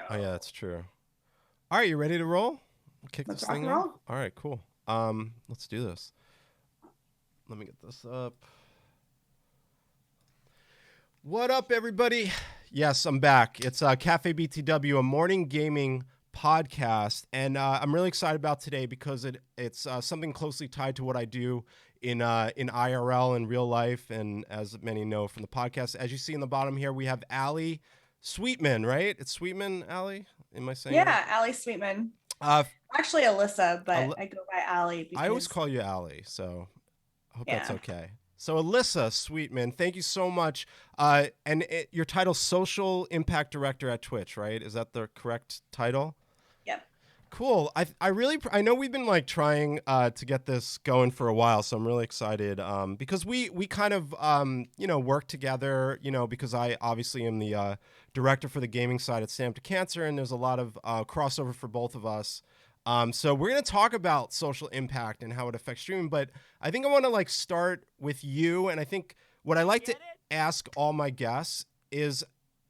Oh yeah, that's true. All right, you ready to roll? Kick Let's this rock thing and off. roll. All right, cool. Let's do this. Let me get this up. What up, everybody? Yes, I'm back. It's Cafe BTW, a morning gaming podcast, and I'm really excited about today because it's something closely tied to what I do in IRL in real life, and as many know from the podcast. As you see in the bottom here, we have Allie Sweetman, right? It's Sweetman, Allie. Am I saying it right? Yeah, Allie Sweetman. Uh, Actually, Alyssa, but Al- I go by Allie I always because, call you Allie, so I hope that's yeah. okay. So Alyssa Sweetman, thank you so much. Your title, Social Impact Director at Twitch, right? Is that the correct title? Yep. Cool. I know we've been like trying to get this going for a while, so I'm really excited because we kind of work together. Because I obviously am the director for the gaming side at Stamp to Cancer, and there's a lot of crossover for both of us. So we're gonna talk about social impact and how it affects streaming, but I think I want to like start with you, and I think what I like to ask all my guests is,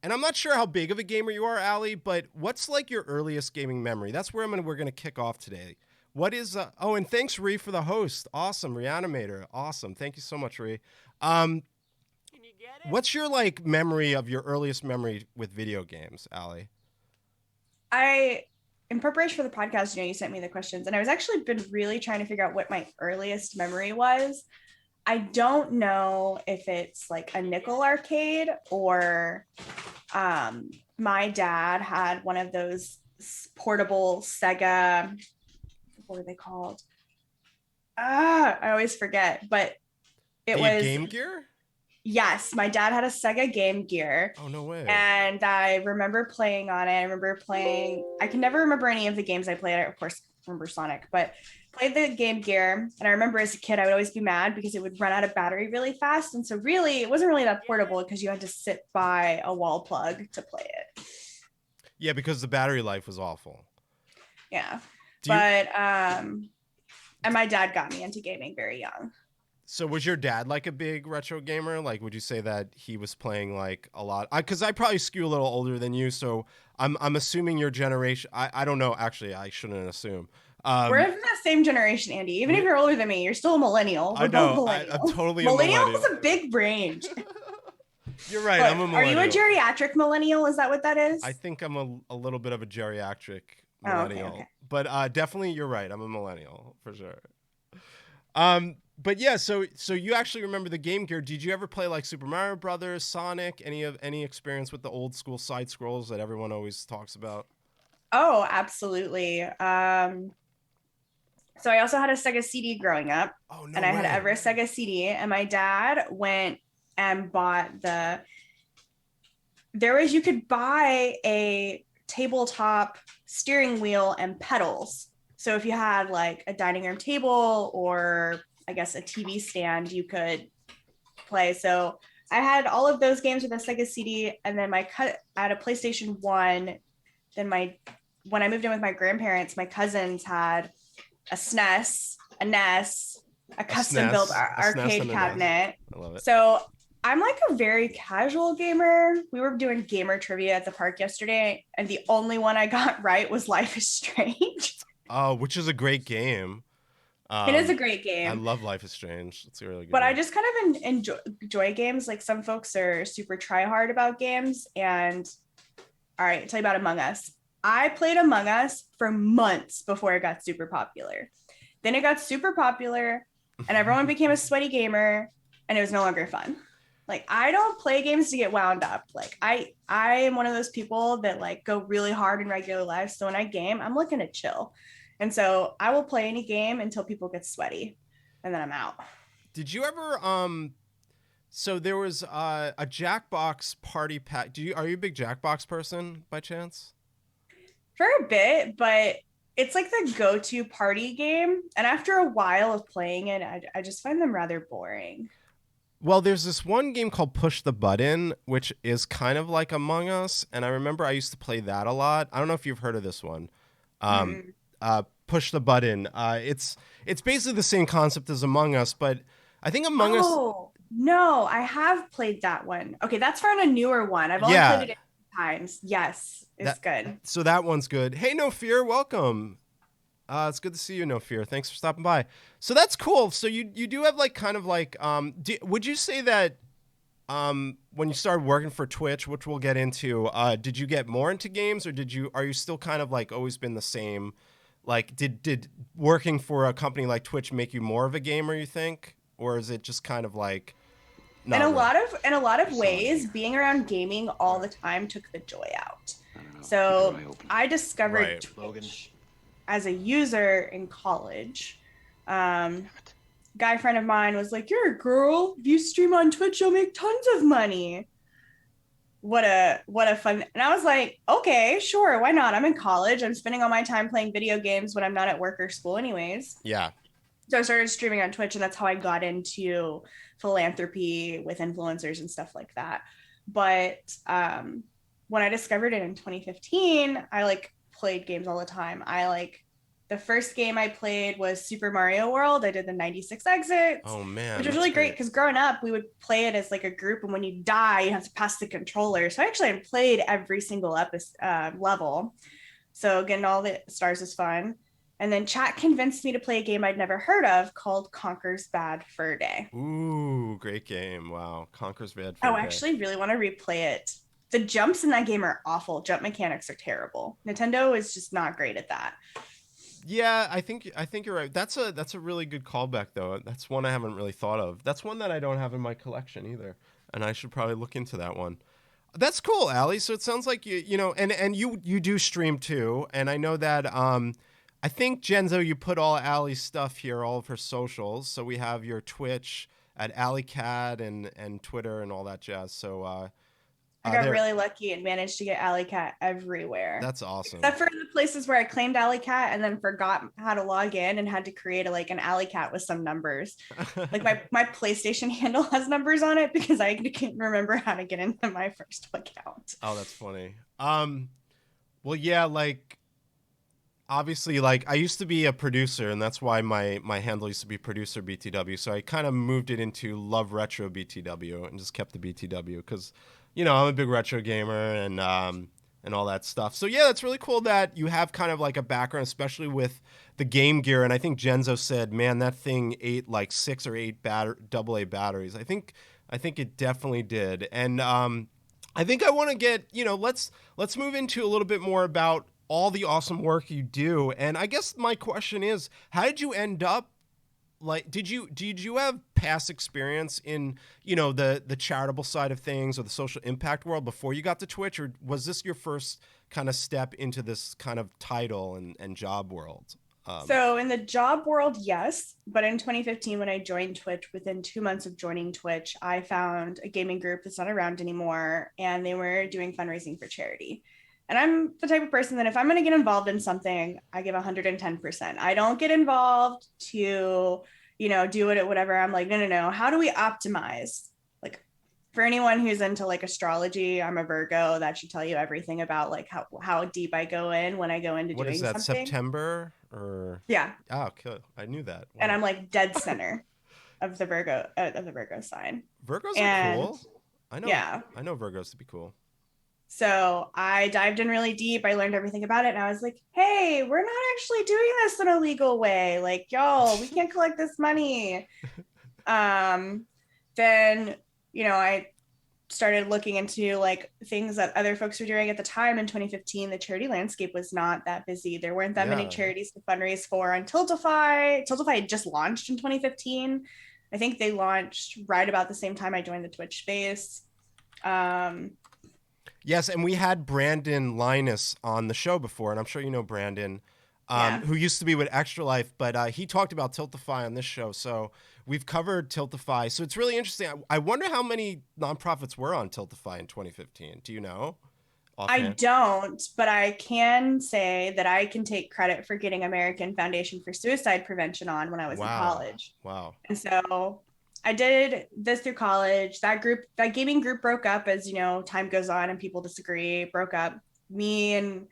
and I'm not sure how big of a gamer you are, Ali, but what's like your earliest gaming memory? That's where we're gonna kick off today. What is oh, and thanks Ree for the host. Awesome, Reanimator. Awesome. Thank you so much, Ree. Um, what's your like memory of your earliest memory with video games, Ali? I, in preparation for the podcast, you sent me the questions, and I was actually been really trying to figure out what my earliest memory was. I don't know if it's like a nickel arcade or my dad had one of those portable Sega, what were they called? I always forget, but it A was, Game Gear? yes, my dad had a Sega Game Gear. Oh no way. And I remember playing on it. I remember playing, I can never remember any of the games I played. I, of course, remember Sonic, but played the Game Gear. And I remember as a kid, I would always be mad because it would run out of battery really fast. And so, really, it wasn't really that portable because you had to sit by a wall plug to play it. Yeah, because the battery life was awful. Yeah. Do you But, and my dad got me into gaming very young. So was your dad like a big retro gamer? Like, would you say that he was playing like a lot? Because I probably skew a little older than you, so I'm assuming your generation. I don't know. Actually, I shouldn't assume. We're Um, in the same generation, Andy. Even if we you're older than me, you're still a millennial. I We're both know I'm millennials. totally a Millennial is millennial. a big range. You're right. I'm But a are you a millennial. geriatric millennial? Is that what that I is? think I'm a little bit of a geriatric Oh, okay, okay. millennial, but definitely you're right. I'm a millennial for sure. But yeah, so you actually remember the Game Gear. Did you ever play like Super Mario Brothers, Sonic, any experience with the old school side scrolls that everyone always talks about? Oh, absolutely. So I also had a Sega CD growing up, Oh, no and I had way. every Sega CD, and my dad went and bought there was, you could buy a tabletop steering wheel and pedals. So if you had like a dining room table or I guess a TV stand, you could play. So I had all of those games with a Sega CD, and then I had a PlayStation 1. Then when I moved in with my grandparents, my cousins had a SNES, a NES, a custom built A SNES arcade and a NES. cabinet. I love it. So I'm like a very casual gamer. We were doing gamer trivia at the park yesterday, and the only one I got right was Life is Strange. Oh, which is a great game. It is a Um, great I game, love Life is Strange. It's a really good but I game. just kind of enjoy games. Like some folks are super try hard about games. And all right, I'll tell you about Among Us. I played Among Us for months before it got super popular. Then it got super popular, and everyone became a sweaty gamer, and it was no longer fun. Like I don't play games to get wound up. Like I am one of those people that like go really hard in regular life. So when I game, I'm looking to chill. And so I will play any game until people get sweaty, and then I'm out. Did you ever so there was a Jackbox party pack. Are you a big Jackbox person by chance? For a bit, but it's like the go-to party game. And after a while of playing it, I just find them rather boring. Well, there's this one game called Push the Button, which is kind of like Among Us, and I remember I used to play that a lot. I don't know if you've heard of this one. Um, Mm. Push the Button. It's basically the same concept as Among Us, but I think Among Us. Oh, no, I have played that one. Okay, that's for a newer one. I've only played Yeah, it in the times. Yes, it's That good. so that one's good. Hey, No Fear, welcome. It's good to see you, No Fear. Thanks for stopping by. So that's cool. So you do have like kind of like would you say that when you started working for Twitch, which we'll get into, did you get more into games, or are you still kind of like always been the same? Like did working for a company like Twitch make you more of a gamer, you think? Or is it just kind of like In not a really? lot of in a lot of There's someone ways, here. being around gaming all the time took the joy out. I don't know. Keep your So eye open. I discovered Right. Logan. Twitch as a user in college. Um, Damn it. guy friend of mine was like, "You're a girl. If you stream on Twitch, you'll make tons of money." What a fun. And I was like, "Okay, sure, why not? I'm in college. I'm spending all my time playing video games when I'm not at work or school anyways." Yeah. So I started streaming on Twitch, and that's how I got into philanthropy with influencers and stuff like that. But when I discovered it in 2015, I like played games all the time. I like the first game I played was Super Mario World. I did the 96 exits, Oh man, which was that's really great great. because growing up, we would play it as like a group, and when you die, you have to pass the controller. So I actually had played every single level. So getting all the stars is fun. And then chat convinced me to play a game I'd never heard of called Conker's Bad Fur Day. Ooh, great game. Wow. Conquer's Bad Oh, Fur I Day. actually really want to replay it. The jumps in that game are awful. Jump mechanics are terrible. Nintendo is just not great at that. Yeah, I think you're right. That's a really good callback though. That's one I haven't really thought of. That's one that I don't have in my collection either. And I should probably look into that one. That's cool, Ali. So it sounds like and you do stream too. And I know that I think Genzo, you put all Ali's stuff here, all of her socials. So we have your Twitch at AliCat and Twitter and all that jazz. So I got there, really lucky and managed to get Alley Cat everywhere. that's awesome. Except for the places where I claimed Alley Cat and then forgot how to log in and had to create like an Alley Cat with some numbers. Like my PlayStation handle has numbers on it because I can't remember how to get into my first account. Oh, that's funny. Well, yeah, like obviously, like I used to be a producer, and that's why my handle used to be producer BTW. So I kind of moved it into Love Retro BTW and just kept the BTW because, I'm a big retro gamer and all that stuff. So yeah, that's really cool that you have kind of like a background, especially with the Game Gear. And I think Genzo said, man, that thing ate like 6 or 8 AA batteries. I think it definitely did. And I think I want to get, let's move into a little bit more about all the awesome work you do. And I guess my question is, how did you end up like did you have past experience in, the charitable side of things or the social impact world before you got to Twitch, or was this your first kind of step into this kind of title and job world? So in the job world, yes. But in 2015, when I joined Twitch, within 2 months of joining Twitch, I found a gaming group that's not around anymore, and they were doing fundraising for charity. And I'm the type of person that if I'm going to get involved in something, I give 110%. I don't get involved to, do it at whatever. I'm like, no, no, no. How do we optimize? Like for anyone who's into like astrology, I'm a Virgo. That should tell you everything about like how deep I go in when I go into What is doing that, something. September or? Yeah. Oh, cool. I knew that. And Wow. I'm like dead center of the Virgo sign. Virgos are And cool. I know yeah. I know Virgos to be cool. So I dived in really deep. I learned everything about it. And I was like, hey, we're not actually doing this in a legal way. Like, y'all, we can't collect this money. Um, then, I started looking into like things that other folks were doing at the time. In 2015, the charity landscape was not that busy. There weren't that many Yeah. charities to fundraise for on Tiltify had just launched in 2015. I think they launched right about the same time I joined the Twitch space. um Yes, and we had Brandon Linus on the show before, and I'm sure you know Brandon, yeah, who used to be with Extra Life, but he talked about Tiltify on this show. So we've covered Tiltify. So it's really interesting. I wonder how many nonprofits were on Tiltify in 2015. Do you know I offhand? don't, but I can say that I can take credit for getting American Foundation for Suicide Prevention on when I was in Wow. college. Wow. And so I did this through college. That gaming group broke up as, time goes on and people disagree, broke up. Me and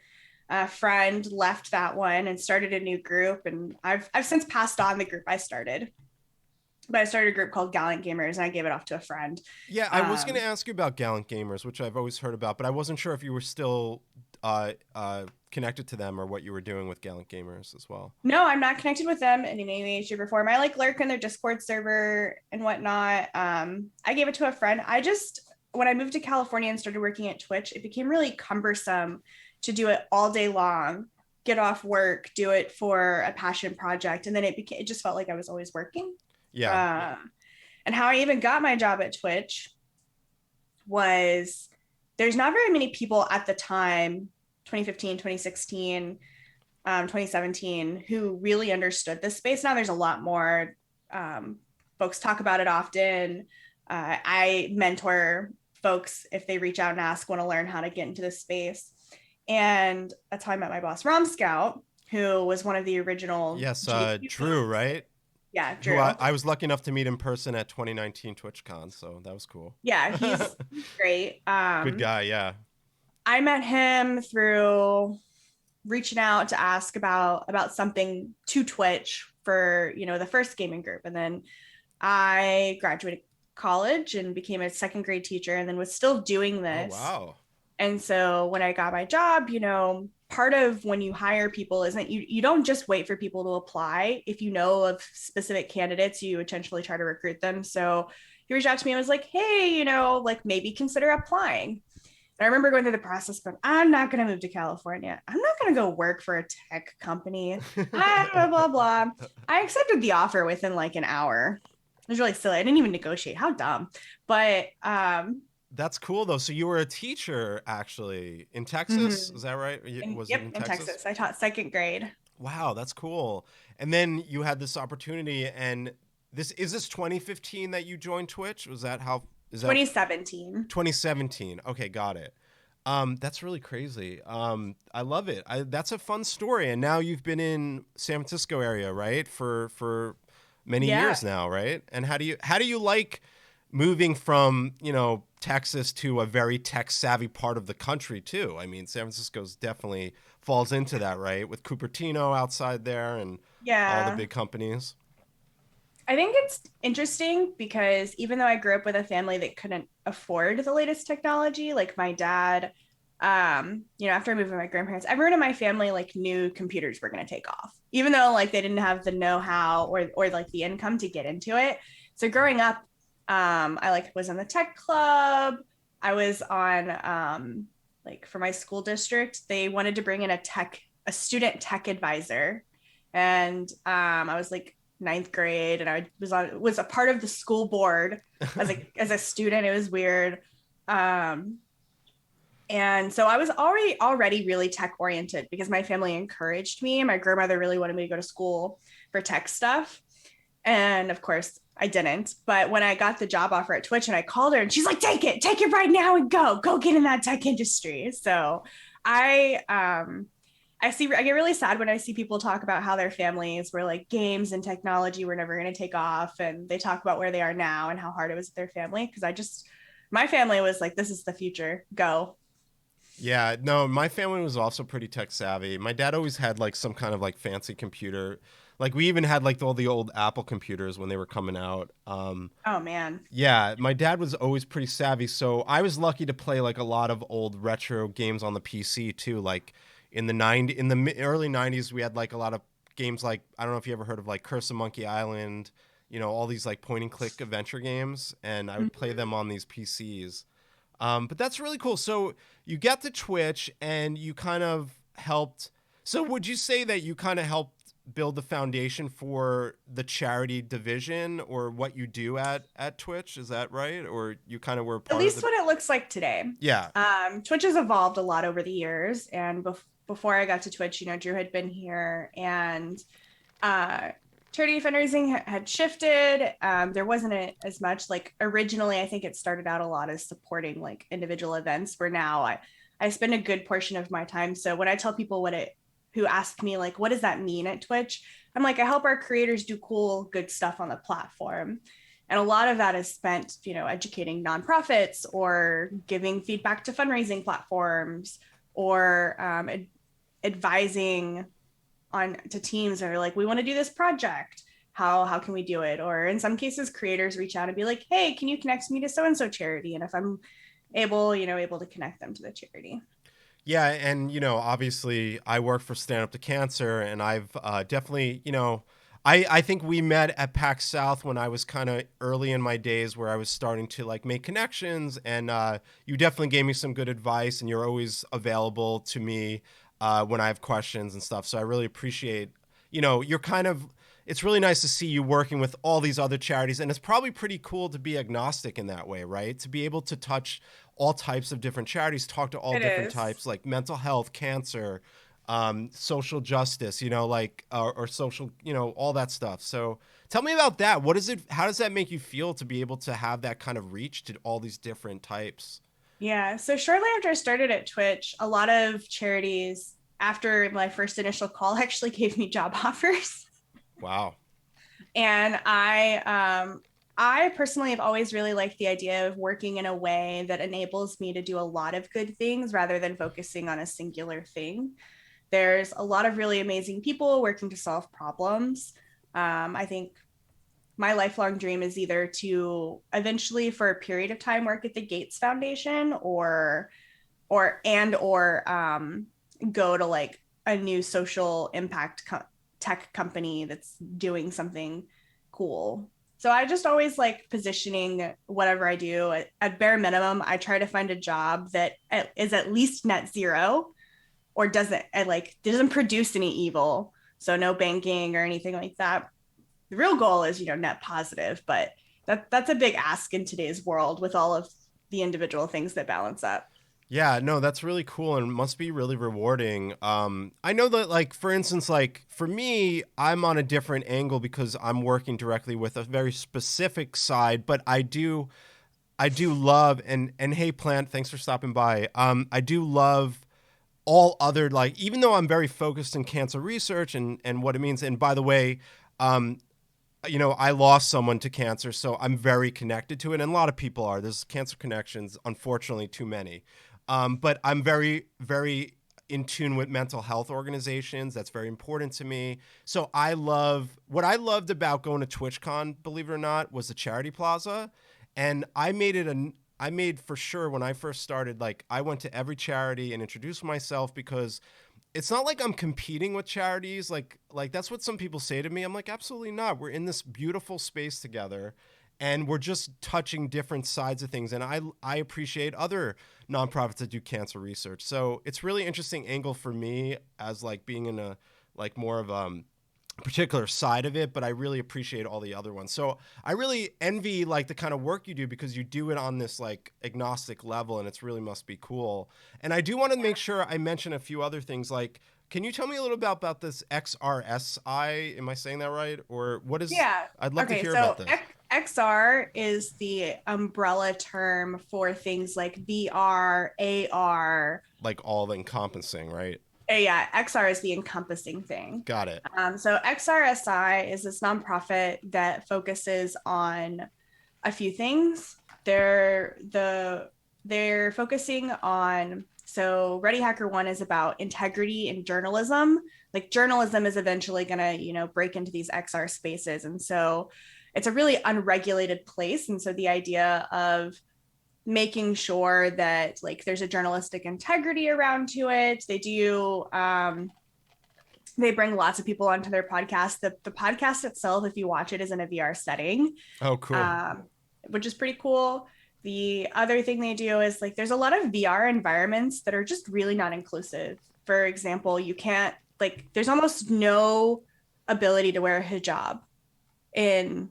a friend left that one and started a new group. And I've since passed on the group I started. but I started a group called Gallant Gamers and I gave it off to a friend. Yeah, I was going to Um, ask you about Gallant Gamers, which I've always heard about, but I wasn't sure if you were still connected to them or what you were doing with Gallant Gamers as well. no, I'm not connected with them in any way, shape, or form. I like lurk in their Discord server and whatnot. I gave it to a friend. When I moved to California and started working at Twitch, it became really cumbersome to do it all day long, get off work, do it for a passion project. And then it just felt like I was always working. Yeah. Uh, and how I even got my job at Twitch was there's not very many people at the time, 2015, 2016, 2017, who really understood this space. Now there's a lot more. Folks talk about it often. I mentor folks if they reach out and ask, want to learn how to get into this space. And that's how I met my boss, Rom Scout, who was one of the original Yes, GQ Drew, folks. right? Yeah, Who Drew. I was lucky enough to meet in person at 2019 TwitchCon, so that was cool. Yeah, he's great. Good guy, yeah. I met him through reaching out to ask about something to Twitch for the first gaming group, and then I graduated college and became a second grade teacher, and then was still doing Oh, this. wow. And so when I got my job, part of when you hire people isn't you don't just wait for people to apply. If you know of specific candidates, you intentionally try to recruit them. So he reached out to me and was like, hey, like maybe consider applying. And I remember going through the process, but I'm not going to move to California. I'm not going to go work for a tech company. Blah, blah, blah. I accepted the offer within like an hour. It was really silly. I didn't even negotiate. How dumb. But That's cool though. So you were a teacher actually in Texas, mhm. is that right? Was it Yep, in in Texas? Texas. I taught second grade. Wow, that's cool. And then you had this opportunity, and this 2015 that you joined Twitch? Was that how is that 2017. 2017? Okay, got it. That's really crazy. I love it. That's a fun story. And now you've been in San Francisco area, right? For many Yeah. years now, right? And how do you like moving from, Texas to a very tech savvy part of the country too? I mean, San Francisco's definitely falls into that, right? With Cupertino outside there and all the Yeah. big companies. I think it's interesting because even though I grew up with a family that couldn't afford the latest technology, like my dad, after I moved with my grandparents, everyone in my family like knew computers were going to take off, even though like they didn't have the know-how or like the income to get into it. So growing up, I like was in the tech club. I was on like for my school district, they wanted to bring in a student tech advisor, and I was like ninth grade, and I was a part of the school board as a student. It was weird. Um, and so I was already really tech oriented because my family encouraged me. My grandmother really wanted me to go to school for tech stuff. And of course, I didn't. But when I got the job offer at Twitch and I called her and she's like, take it right now and go get in that tech industry. So I get really sad when I see people talk about how their families were like games and technology were never going to take off. And they talk about where they are now and how hard it was with their family. Cause my family was like, this is the future. Go. Yeah, no, my family was also pretty tech savvy. My dad always had like some kind of like fancy computer. Like we even had like all the old Apple computers when they were coming out. Oh man. Yeah, my dad was always pretty savvy, so I was lucky to play like a lot of old retro games on the PC too. Like in the early '90s, we had like a lot of games like I don't know if you ever heard of like Curse of Monkey Island, all these like point and click adventure games, and I would play them on these PCs. But that's really cool. So you get to Twitch and you kind of helped. So would you say that you kind of helped build the foundation for the charity division or what you do at Twitch? Is that right? Or you kind of were At part of least the? what it looks like today. Yeah. Twitch has evolved a lot over the years, and before I got to Twitch, Drew had been here, and uh, charity fundraising had shifted. There wasn't as much like originally. I think it started out a lot as supporting like individual events. Where now I spend a good portion of my time. So when I tell people who ask me like, what does that mean at Twitch? I'm like, I help our creators do cool, good stuff on the platform. And a lot of that is spent, educating nonprofits or giving feedback to fundraising platforms or advising on to teams that are like, we want to do this project. how can we do it? Or in some cases, creators reach out and be like, hey, can you connect me to so and so charity? And if I'm able to connect them to the charity. Yeah, and obviously, I work for Stand Up to Cancer, and I've definitely, I think we met at PAX South when I was kind of early in my days, where I was starting to like make connections, and you definitely gave me some good advice, and you're always available to me when I have questions and stuff. So I really appreciate, you're kind of. It's really nice to see you working with all these other charities, and it's probably pretty cool to be agnostic in that way, right? To be able to touch all types of different charities, talk to all It different is. types, like mental health, cancer, social justice, like or social, all that stuff. So tell me about that. What is it? How does that make you feel to be able to have that kind of reach to all these different types? Yeah. So shortly after I started at Twitch, a lot of charities, after my first initial call, actually gave me job offers. Wow. And I personally have always really liked the idea of working in a way that enables me to do a lot of good things rather than focusing on a singular thing. There's a lot of really amazing people working to solve problems. I think my lifelong dream is either to eventually, for a period of time, work at the Gates Foundation, or go to like a new social impact tech company that's doing something cool. So I just always like positioning whatever I do at bare minimum. I try to find a job that is at least net zero or doesn't produce any evil. So no banking or anything like that. The real goal is, net positive, but that's a big ask in today's world with all of the individual things that balance up. Yeah, no, that's really cool and must be really rewarding. I know that, like, for instance, like for me, I'm on a different angle because I'm working directly with a very specific side, but I do love and hey, Plant, thanks for stopping by. I do love all other, like, even though I'm very focused in cancer research and what it means. And by the way, um, I lost someone to cancer, so I'm very connected to it. And a lot of people are. There's cancer connections, unfortunately, too many. But I'm very, very in tune with mental health organizations. That's very important to me. So what I loved about going to TwitchCon, believe it or not, was the Charity Plaza. And I made for sure when I first started, like, I went to every charity and introduced myself because it's not like I'm competing with charities. Like that's what some people say to me. I'm like, absolutely not. We're in this beautiful space together and we're just touching different sides of things. And I appreciate other nonprofits that do cancer research. So it's really interesting angle for me as like being in a like more of particular side of it, but I really appreciate all the other ones. So I really envy like the kind of work you do because you do it on this like agnostic level and it's really must be cool. And I do want to make sure I mention a few other things like can you tell me a little about this XRSI? Am I saying that right? Or what is Yeah. I'd love to Okay. hear about So this. XR is the umbrella term for things like VR, AR. Like all encompassing, right? Yeah, XR is the encompassing thing. Got it. So XRSI is this nonprofit that focuses on a few things. They're focusing on, so Ready Hacker One is about integrity in journalism. Like journalism is eventually gonna, break into these XR spaces. And so it's a really unregulated place. And so the idea of making sure that like there's a journalistic integrity around to it. They bring lots of people onto their podcast. The podcast itself, if you watch it, is in a VR setting, Oh, cool. um, which is pretty cool. The other thing they do is like there's a lot of VR environments that are just really not inclusive. For example, you can't like there's almost no ability to wear a hijab in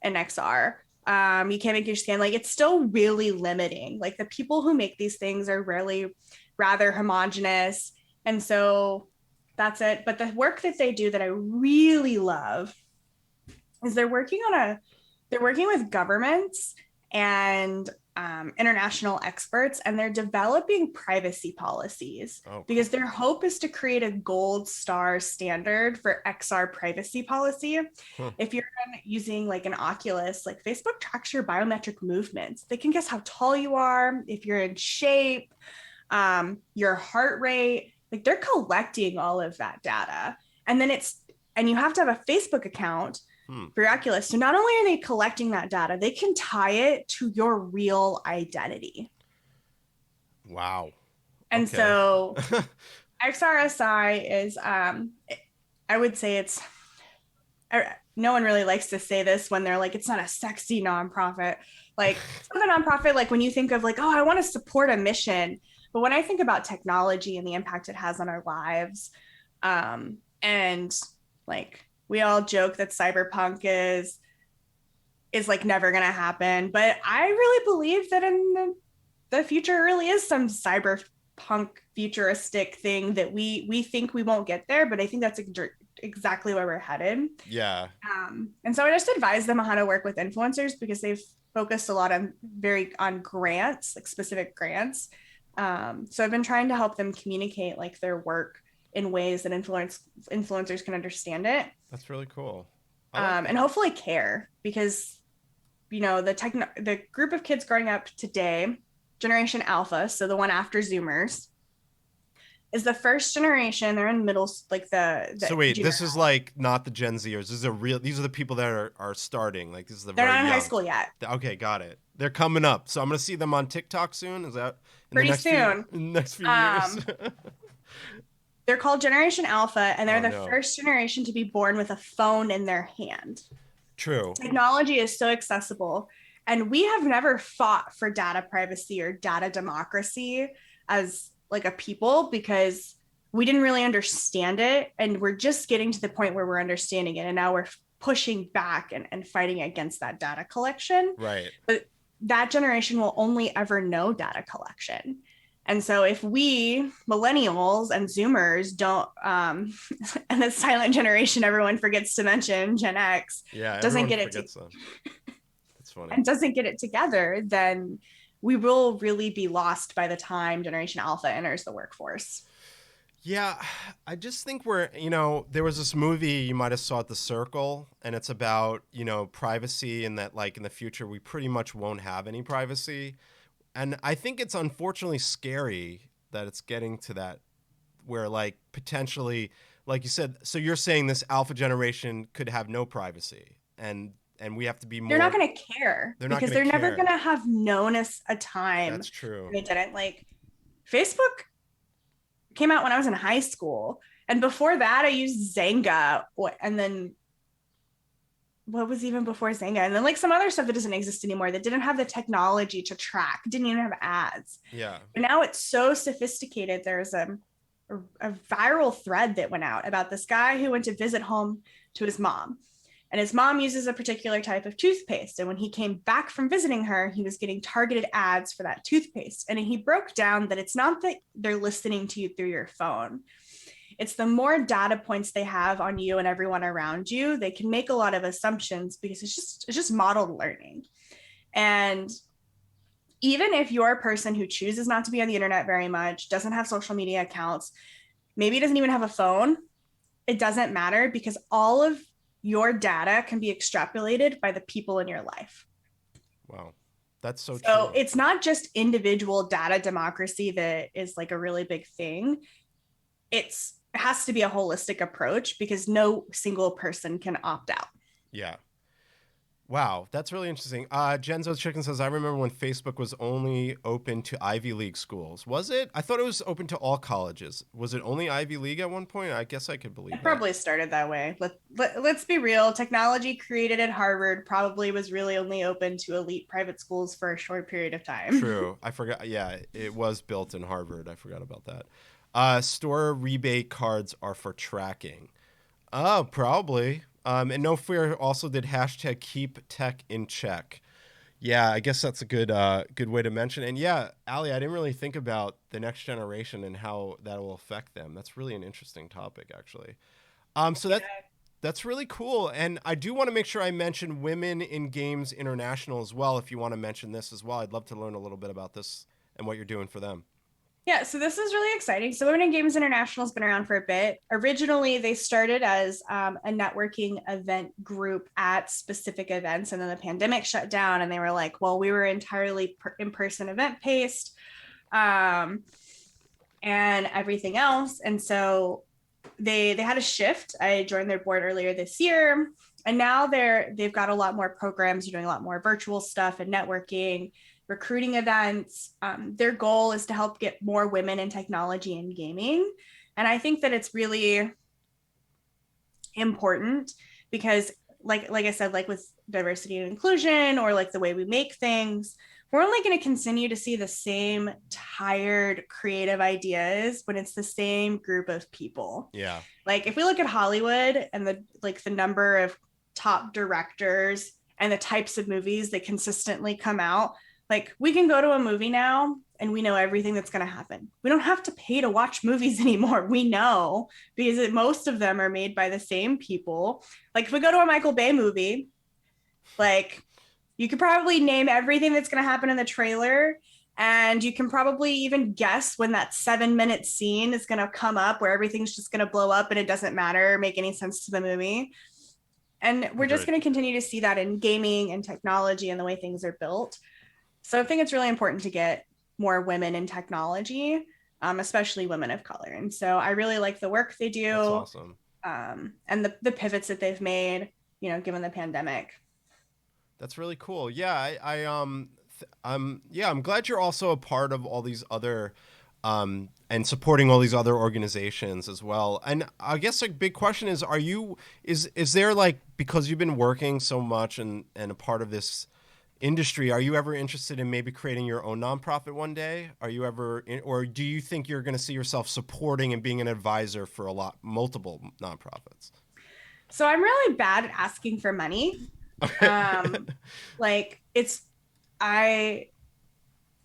an XR. You can't make your skin like it's still really limiting. Like the people who make these things are really rather homogenous, and so that's it. But the work that they do that I really love is they're working with governments and international experts, and they're developing privacy policies Oh, because cool. their hope is to create a gold star standard for XR privacy policy. Huh. If you're using like an Oculus, like Facebook tracks your biometric movements. They can guess how tall you are, if you're in shape, your heart rate. Like they're collecting all of that data, and then and you have to have a Facebook account Hmm. for your Oculus. So not only are they collecting that data, they can tie it to your real identity. Wow. And Okay. so XRSI is, I would say it's, no one really likes to say this when they're like, it's not a sexy nonprofit. Like, it's not a nonprofit, like when you think of like, oh, I want to support a mission. But when I think about technology and the impact it has on our lives, and like we all joke that cyberpunk is like never gonna happen, but I really believe that in the future really is some cyberpunk futuristic thing that we think we won't get there, but I think that's exactly where we're headed. Yeah. And so I just advise them on how to work with influencers because they've focused a lot on grants, like specific grants. So I've been trying to help them communicate like their work in ways that influencers can understand it, That's really cool. I like and that. hopefully care because the group of kids growing up today, Generation Alpha, so the one after Zoomers, is the first generation. They're in middle, like the So wait, junior this is high. like not the Gen Zers. This is a real. These are the people that are starting. Like this is the They're very not in high young. school yet. Okay, got it. They're coming up. So I'm gonna see them on TikTok soon. Is that in the Pretty next few soon. years? Um, they're called Generation Alpha, and they're Oh the no. first generation to be born with a phone in their hand. True. Technology is so accessible, and we have never fought for data privacy or data democracy as like a people because we didn't really understand it, and we're just getting to the point where we're understanding it, and now we're pushing back and fighting against that data collection. Right. But that generation will only ever know data collection. And so if we millennials and Zoomers don't, and the silent generation everyone forgets to mention, Gen X, Yeah. doesn't Everyone get it to, forgets them. That's funny. and doesn't get it together, then we will really be lost by the time Generation Alpha enters the workforce. Yeah, I just think there was this movie you might have saw at The Circle, and it's about, privacy and that like in the future we pretty much won't have any privacy. And I think it's unfortunately scary that it's getting to that where like potentially, like you said, so you're saying this alpha generation could have no privacy and we have to be They're not more going to care they're not because going to they're never going care. to have known a time That's true. they didn't. Like Facebook came out when I was in high school. And before that, I used Zanga. And then what was even before Zanga? And then like some other stuff that doesn't exist anymore that didn't have the technology to track, didn't even have ads. Yeah. But now it's so sophisticated. There's a viral thread that went out about this guy who went to visit home to his mom. And his mom uses a particular type of toothpaste. And when he came back from visiting her, he was getting targeted ads for that toothpaste. And he broke down that it's not that they're listening to you through your phone. It's the more data points they have on you and everyone around you, they can make a lot of assumptions because it's just modeled learning. And even if you're a person who chooses not to be on the internet very much, doesn't have social media accounts, maybe doesn't even have a phone, it doesn't matter because all of your data can be extrapolated by the people in your life. Wow. That's so So true. it's not just individual data democracy that is like a really big thing. It has to be a holistic approach because no single person can opt out. Yeah. Wow, that's really interesting. Genzo Chicken says, I remember when Facebook was only open to Ivy League schools. Was it? I thought it was open to all colleges. Was it only Ivy League at one point? I guess I could believe It that. probably started that way. Let's be real. Technology created at Harvard probably was really only open to elite private schools for a short period of time. True. I forgot. Yeah, it was built in Harvard. I forgot about that. Store rebate cards are for tracking. Oh, probably. And No Fear also did hashtag keep tech in check. Yeah, I guess that's a good way to mention. And yeah, Ali, I didn't really think about the next generation and how that will affect them. That's really an interesting topic, actually. So that's really cool. And I do want to make sure I mention Women in Games International as well. If you want to mention this as well, I'd love to learn a little bit about this and what you're doing for them. Yeah, so this is really exciting. So Women in Games International has been around for a bit. Originally, they started as a networking event group at specific events, and then the pandemic shut down, and they were like, "Well, we were entirely in-person event paced, um, and everything else," and so they had a shift. I joined their board earlier this year, And now they've got a lot more programs, doing a lot more virtual stuff and networking, recruiting events. Their goal is to help get more women in technology and gaming. And I think that it's really important because like I said, like with diversity and inclusion or like the way we make things, we're only going to continue to see the same tired creative ideas when it's the same group of people. Yeah. Like if we look at Hollywood and the number of top directors and the types of movies that consistently come out, like we can go to a movie now and we know everything that's going to happen. We don't have to pay to watch movies anymore. We know because most of them are made by the same people. Like if we go to a Michael Bay movie, like you could probably name everything that's going to happen in the trailer, and you can probably even guess when that 7-minute scene is going to come up where everything's just going to blow up and it doesn't matter or make any sense to the movie. And we're just going to continue to see that in gaming and technology and the way things are built. So I think it's really important to get more women in technology, especially women of color. And so I really like the work they do. That's awesome. And the pivots that they've made, given the pandemic. That's really cool. Yeah, I'm glad you're also a part of all these other and supporting all these other organizations as well. And I guess a big question is, is there, like, because you've been working so much and a part of this industry, are you ever interested in maybe creating your own nonprofit one day? Are you ever or do you think you're going to see yourself supporting and being an advisor for multiple nonprofits? So I'm really bad at asking for money. Like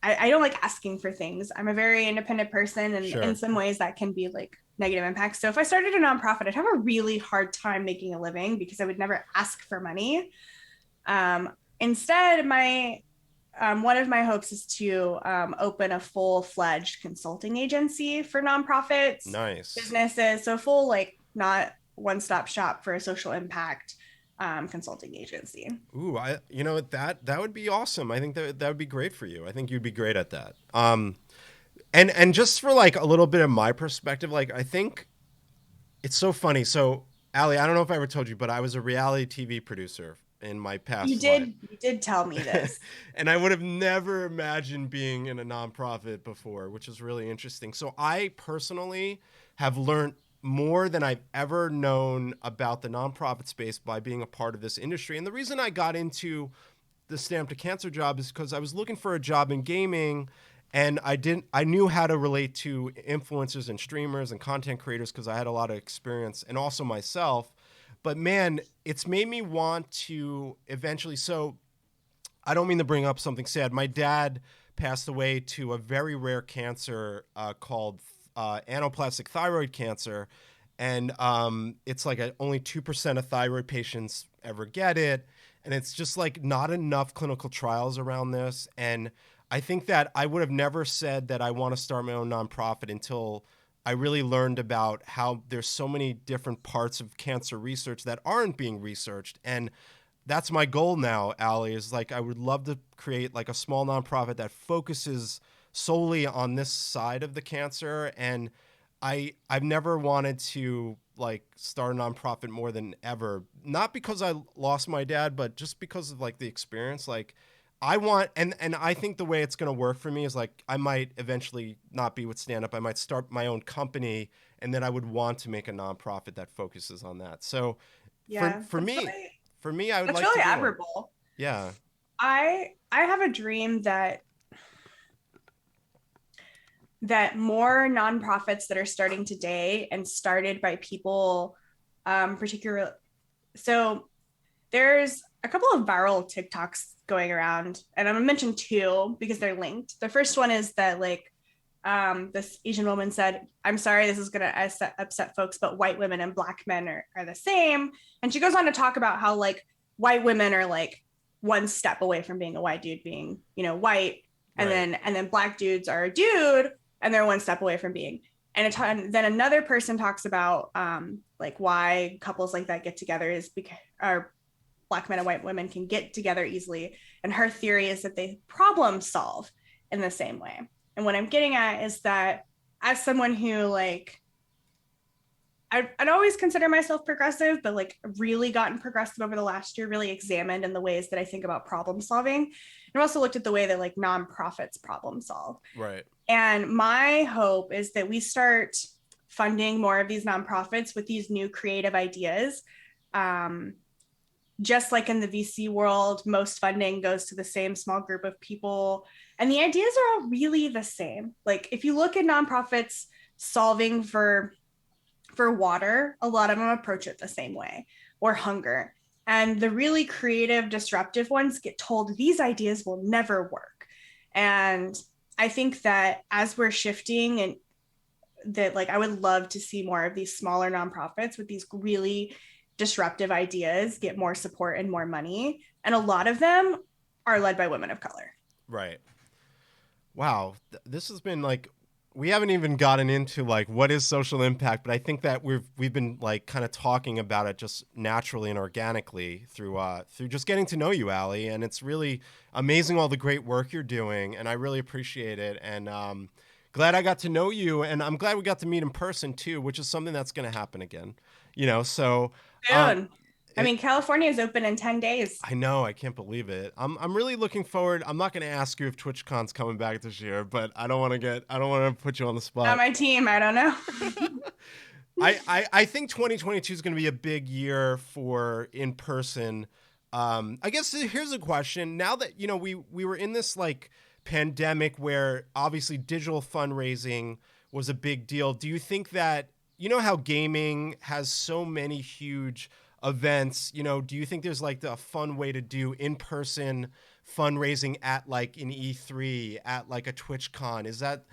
I don't like asking for things. I'm a very independent person, and Sure. in some ways that can be like negative impacts. So if I started a nonprofit, I'd have a really hard time making a living because I would never ask for money. Instead, my one of my hopes is to open a full-fledged consulting agency for nonprofits, Nice. businesses. So full, like, not one-stop shop for a social impact consulting agency. Ooh, that would be awesome. I think that would be great for you. I think you'd be great at that. And just for like a little bit of my perspective, like I think it's so funny. So, Allie, I don't know if I ever told you, but I was a reality TV producer in my past life. You did tell me this. And I would have never imagined being in a nonprofit before, which is really interesting. So I personally have learned more than I've ever known about the nonprofit space by being a part of this industry. And the reason I got into the Stamp to Cancer job is because I was looking for a job in gaming, and I knew how to relate to influencers and streamers and content creators because I had a lot of experience, and also myself. But man, it's made me want to eventually. So I don't mean to bring up something sad. My dad passed away to a very rare cancer called anaplastic thyroid cancer. And it's like only 2% of thyroid patients ever get it. And it's just like not enough clinical trials around this. And I think that I would have never said that I want to start my own nonprofit until I really learned about how there's so many different parts of cancer research that aren't being researched. And that's my goal now, Allie, is like I would love to create like a small nonprofit that focuses solely on this side of the cancer. And I've never wanted to like start a nonprofit more than ever. Not because I lost my dad, but just because of like the experience. Like I want, and I think the way it's going to work for me is like I might eventually not be with stand up. I might start my own company, and then I would want to make a nonprofit that focuses on that. So Yeah, for me, I would that's like to really do one. admirable. Yeah. I have a dream that more nonprofits that are starting today and started by people, particularly. So there's a couple of viral TikToks going around, and I'm gonna mention two because they're linked. The first one is that like this Asian woman said, "I'm sorry, this is gonna upset folks, but white women and black men are the same." And she goes on to talk about how like white women are like one step away from being a white dude being, white, and Right. then black dudes are a dude and they're one step away from being. And then another person talks about like why couples like that get together is because black men and white women can get together easily. And her theory is that they problem solve in the same way. And what I'm getting at is that as someone who like I'd always consider myself progressive, but like really gotten progressive over the last year, really examined in the ways that I think about problem solving. And I've also looked at the way that like nonprofits problem solve. Right. And my hope is that we start funding more of these nonprofits with these new creative ideas. Um, just like in the VC world, most funding goes to the same small group of people. And the ideas are all really the same. Like if you look at nonprofits solving for water, a lot of them approach it the same way, or hunger. And the really creative, disruptive ones get told these ideas will never work. And I think that as we're shifting and that like I would love to see more of these smaller nonprofits with these really disruptive ideas get more support and more money. And a lot of them are led by women of color. Right. Wow. This has been like we haven't even gotten into like what is social impact, but I think that we've been like kind of talking about it just naturally and organically through just getting to know you, Allie, and it's really amazing all the great work you're doing, and I really appreciate it. And glad I got to know you, and I'm glad we got to meet in person too, which is something that's going to happen again. So um, Soon. I it, mean, California is open in 10 days. I know. I can't believe it. I'm really looking forward. I'm not going to ask you if TwitchCon's coming back this year, but I don't want to put you on the Not spot. my team. I don't know. I think 2022 is going to be a big year for in person. I guess here's a question. Now that, we were in this like pandemic where obviously digital fundraising was a big deal. Do you think that, how gaming has so many huge events, do you think there's like a fun way to do in-person fundraising at like an E3, at like a TwitchCon? Is that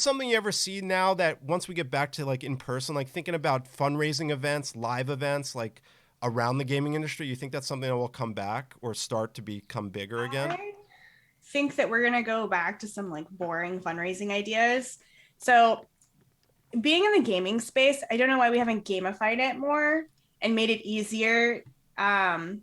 something you ever see now that once we get back to like in person, like thinking about fundraising events, live events, like around the gaming industry, you think that's something that will come back or start to become bigger again? I think that we're going to go back to some like boring fundraising ideas. So, being in the gaming space, I don't know why we haven't gamified it more and made it easier. Um,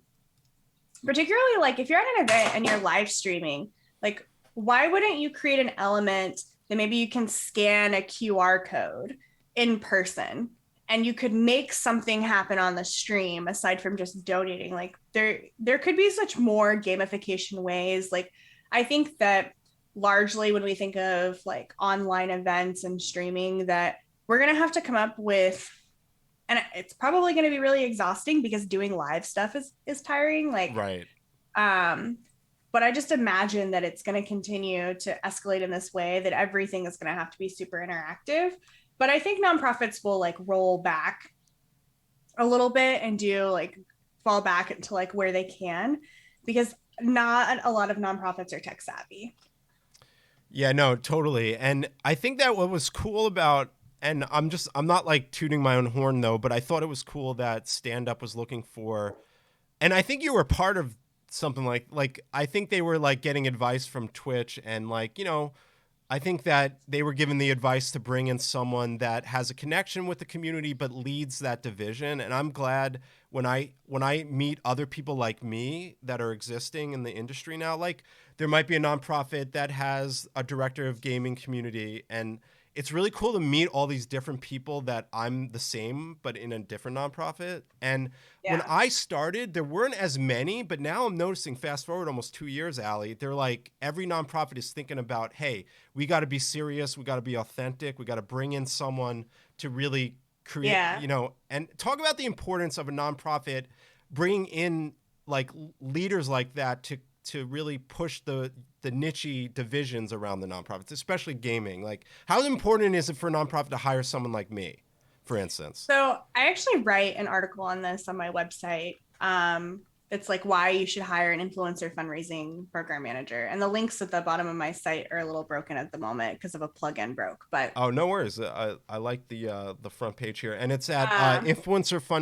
Particularly like if you're at an event and you're live streaming, like why wouldn't you create an element that maybe you can scan a QR code in person and you could make something happen on the stream aside from just donating? Like there could be such more gamification ways. Like I think that largely when we think of like online events and streaming that we're going to have to come up with, and it's probably going to be really exhausting because doing live stuff is tiring, like Right. um but I just imagine that it's going to continue to escalate in this way, that everything is going to have to be super interactive. But I think nonprofits will like roll back a little bit and do like fall back into like where they can, because not a lot of nonprofits are tech savvy. Yeah, no, totally. And I think that what was cool about, and I'm not like tooting my own horn though, but I thought it was cool that stand up was looking for, and I think you were part of something like I think they were like getting advice from Twitch, and like, I think that they were given the advice to bring in someone that has a connection with the community but leads that division. And I'm glad when I meet other people like me that are existing in the industry now, like there might be a nonprofit that has a director of gaming community, and it's really cool to meet all these different people that I'm the same but in a different nonprofit. And when Yeah. I started, there weren't as many, but now I'm noticing, fast forward almost 2 years, Allie, they're like every nonprofit is thinking about, hey, we got to be serious, we got to be authentic, we got to bring in someone to really create, Yeah. and talk about the importance of a nonprofit bringing in like leaders like that to really push the niche divisions around the nonprofits, especially gaming. Like, how important is it for a nonprofit to hire someone like me, for instance? So I actually write an article on this on my website. It's like why you should hire an influencer fundraising program manager. And the links at the bottom of my site are a little broken at the moment because of a plugin broke. But Oh, no worries. I like the front page here, and it's at um,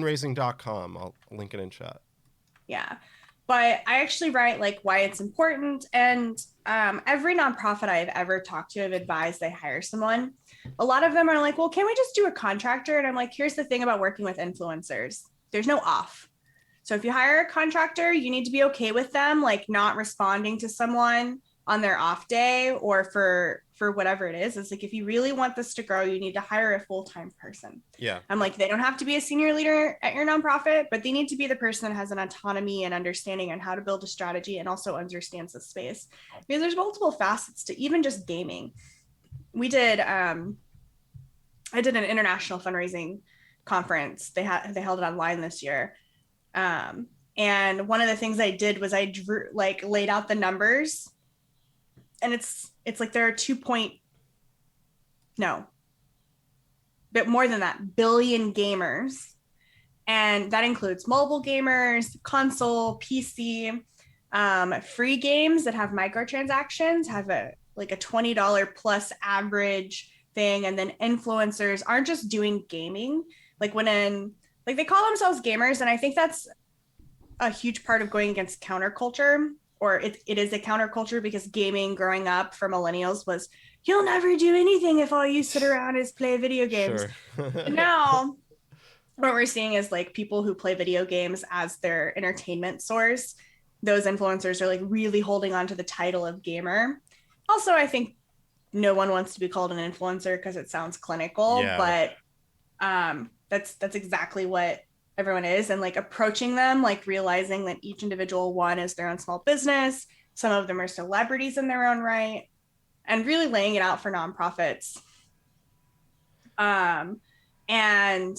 influencerfundraising.com. I'll link it in chat. yeah, but I actually write like why it's important. And every nonprofit I've ever talked to have advised they hire someone. A lot of them are like, well, can we just do a contractor? And I'm like, here's the thing about working with influencers, there's no off. So if you hire a contractor, you need to be okay with them like not responding to someone on their off day or for whatever it is. It's like, if you really want this to grow, you need to hire a full-time person. Yeah. I'm like, they don't have to be a senior leader at your nonprofit, but they need to be the person that has an autonomy and understanding on how to build a strategy and also understands the space. Because there's multiple facets to even just gaming. We did I did an international fundraising conference. They held it online this year. And one of the things I did was I drew, like, laid out the numbers, and it's like there are bit more than that, billion gamers. And that includes mobile gamers, console, PC, free games that have microtransactions, have a $20 plus average thing. And then influencers aren't just doing gaming. Like they call themselves gamers. And I think that's a huge part of going against counterculture, or it is a counterculture, because gaming growing up for millennials was, you'll never do anything if all you sit around is play video games. Sure. Now, what we're seeing is like people who play video games as their entertainment source. Those influencers are like really holding on to the title of gamer. Also, I think no one wants to be called an influencer because it sounds clinical, but that's exactly what everyone is. And like approaching them, like realizing that each individual one is their own small business. Some of them are celebrities in their own right, and really laying it out for nonprofits. And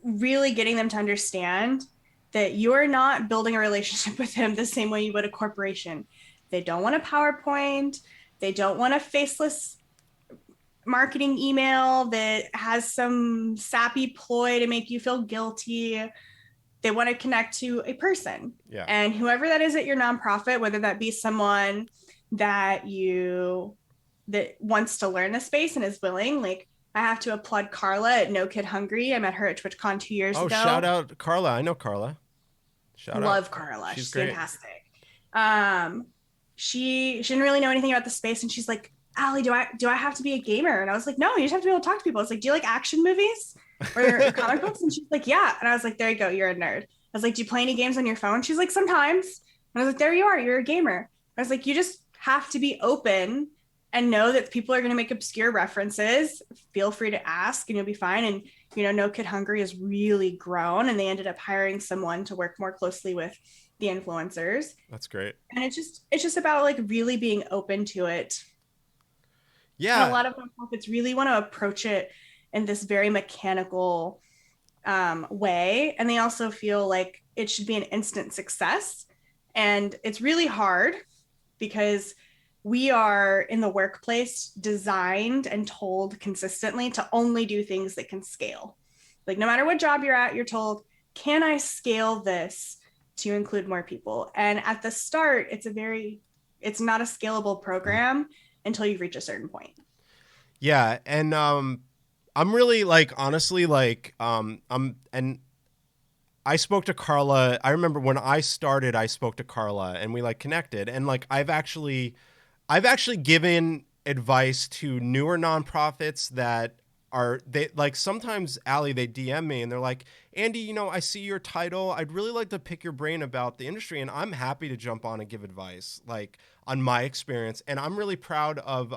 really getting them to understand that you're not building a relationship with them the same way you would a corporation. They don't want a PowerPoint. They don't want a faceless marketing email that has some sappy ploy to make you feel guilty. They want to connect to a person. Yeah. And whoever that is at your nonprofit, whether that be someone that wants to learn the space and is willing, like, I have to applaud Carla at No Kid Hungry. I met her at TwitchCon 2 years ago. Oh, shout out Carla. I know Carla. Love Carla. She's fantastic. She didn't really know anything about the space, and she's like, Allie, do I have to be a gamer? And I was like, no, you just have to be able to talk to people. It's like, do you like action movies or comic books? And she's like, yeah. And I was like, there you go, you're a nerd. I was like, do you play any games on your phone? She's like, sometimes. And I was like, there you are, you're a gamer. I was like, you just have to be open and know that people are going to make obscure references. Feel free to ask and you'll be fine. And, No Kid Hungry has really grown, and they ended up hiring someone to work more closely with the influencers. That's great. And it's just about like really being open to it. Yeah. And a lot of nonprofits really want to approach it in this very mechanical way. And they also feel like it should be an instant success. And it's really hard because we are in the workplace designed and told consistently to only do things that can scale. Like no matter what job you're at, you're told, can I scale this to include more people? And at the start, it's not a scalable program until you reach a certain point. Yeah. And I'm really like, honestly, like, and I spoke to Carla. I remember when I started, I spoke to Carla and we like connected, and like, I've actually given advice to newer nonprofits that they like, sometimes Allie, they DM me and they're like, Andy, I see your title. I'd really like to pick your brain about the industry. And I'm happy to jump on and give advice like on my experience. And I'm really proud of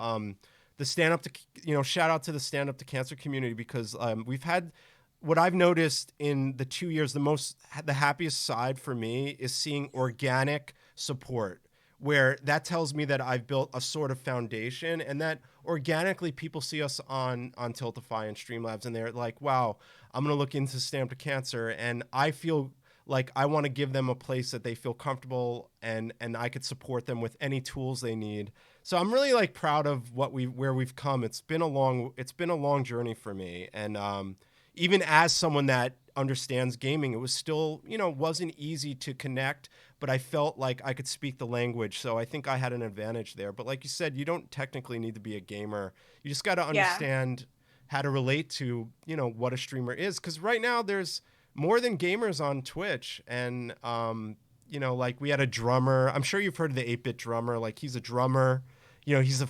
the stand up to, shout out to the stand up to cancer community, because we've had, what I've noticed in the 2 years, the happiest side for me is seeing organic support, where that tells me that I've built a sort of foundation, and that organically people see us on Tiltify and Streamlabs, and they're like, wow, I'm going to look into Stand Up to Cancer. And I feel like I want to give them a place that they feel comfortable, and I could support them with any tools they need. So I'm really like proud of where we've come. It's been a long journey for me. And even as someone that understands gaming, it was still, wasn't easy to connect, but I felt like I could speak the language. So I think I had an advantage there. But like you said, you don't technically need to be a gamer. You just got to understand how to relate to, what a streamer is. Because right now there's more than gamers on Twitch. And, like we had a drummer. I'm sure you've heard of the 8-bit drummer. Like he's a drummer. He's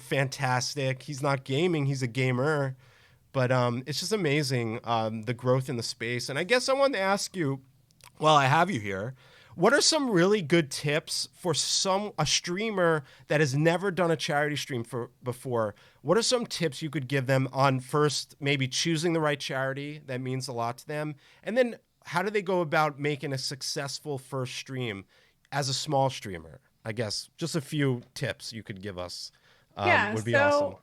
he's not gaming. He's a gamer. But it's just amazing, the growth in the space. And I guess I wanted to ask you, while I have you here, What are some really good tips for a streamer that has never done a charity stream before? What are some tips you could give them on first maybe choosing the right charity that means a lot to them, and then how do they go about making a successful first stream as a small streamer? I guess just a few tips you could give us Yeah, would be awesome. so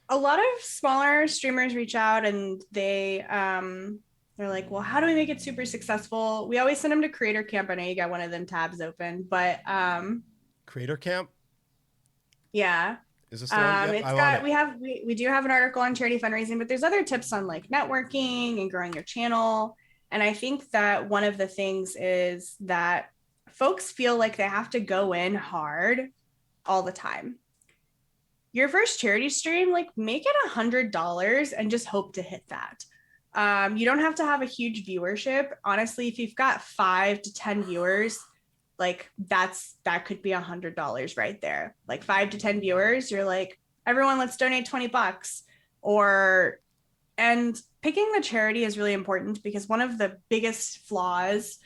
a lot of smaller streamers reach out and they're like, well, how do we make it super successful? We always send them to Creator Camp. I know you got one of them tabs open, but Creator Camp, yeah. is this the one? Yep, It's I'm on got it. we do have an article on charity fundraising, but there's other tips on like networking and growing your channel. And I think that one of the things is that folks feel like they have to go in hard all the time. Your first charity stream, like make it $100 and just hope to hit that. You don't have to have a huge viewership. Honestly, if you've got 5 to 10 viewers, like that could be $100 right there. Like 5 to 10 viewers, you're like, everyone, let's donate $20. Or and picking the charity is really important because one of the biggest flaws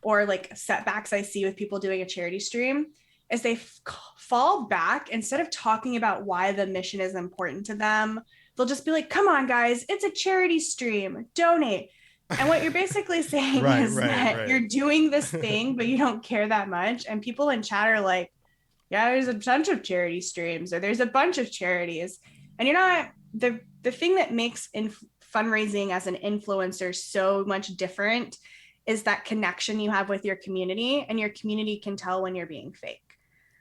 or like setbacks I see with people doing a charity stream is they fall back instead of talking about why the mission is important to them. They'll just be like, come on, guys, it's a charity stream, donate. And what you're basically saying Right, is right, that right. you're doing this thing, but you don't care that much. And people in chat are like, yeah, there's a bunch of charity streams or there's a bunch of charities. And you're not the thing that makes fundraising as an influencer so much different is that connection you have with your community, and your community can tell when you're being fake.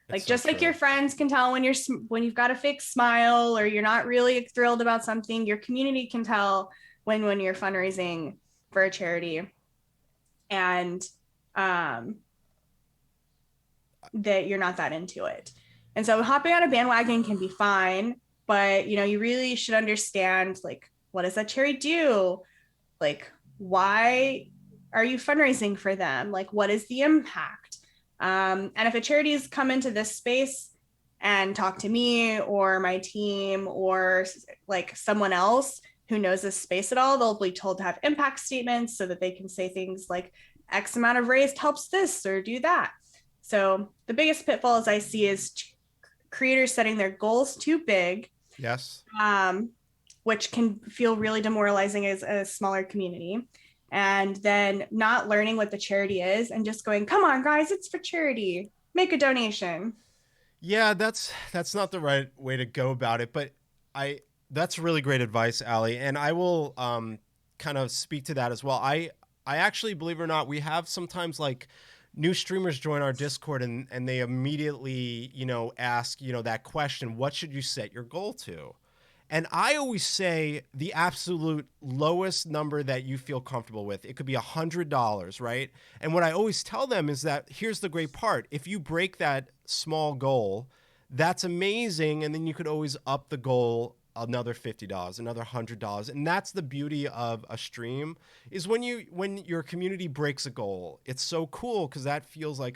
It's Like so just like your true. friends can tell when you've got a fake smile or you're not really thrilled about something, your community can tell when you're fundraising for a charity, and um, that you're not that into it. And so hopping on a bandwagon can be fine, but you really should understand, like, what does that charity do? Like, why are you fundraising for them? Like, what is the impact? And if a charity has come into this space and talk to me or my team or like someone else who knows this space at all, they'll be told to have impact statements so that they can say things like X amount of raised helps this or do that. So the biggest pitfalls I see is creators setting their goals too big, Yes. which can feel really demoralizing as a smaller community. And then not learning what the charity is and just going, come on, guys, it's for charity. Make a donation. Yeah, that's not the right way to go about it, but I that's really great advice, Allie, and I will kind of speak to that as well. I actually, believe it or not, we have sometimes like new streamers join our Discord and they immediately, ask, that question, what should you set your goal to? And I always say the absolute lowest number that you feel comfortable with. It could be $100, right? And what I always tell them is that here's the great part. If you break that small goal, that's amazing. And then you could always up the goal another $50, another $100. And that's the beauty of a stream is when your community breaks a goal. It's so cool because that feels like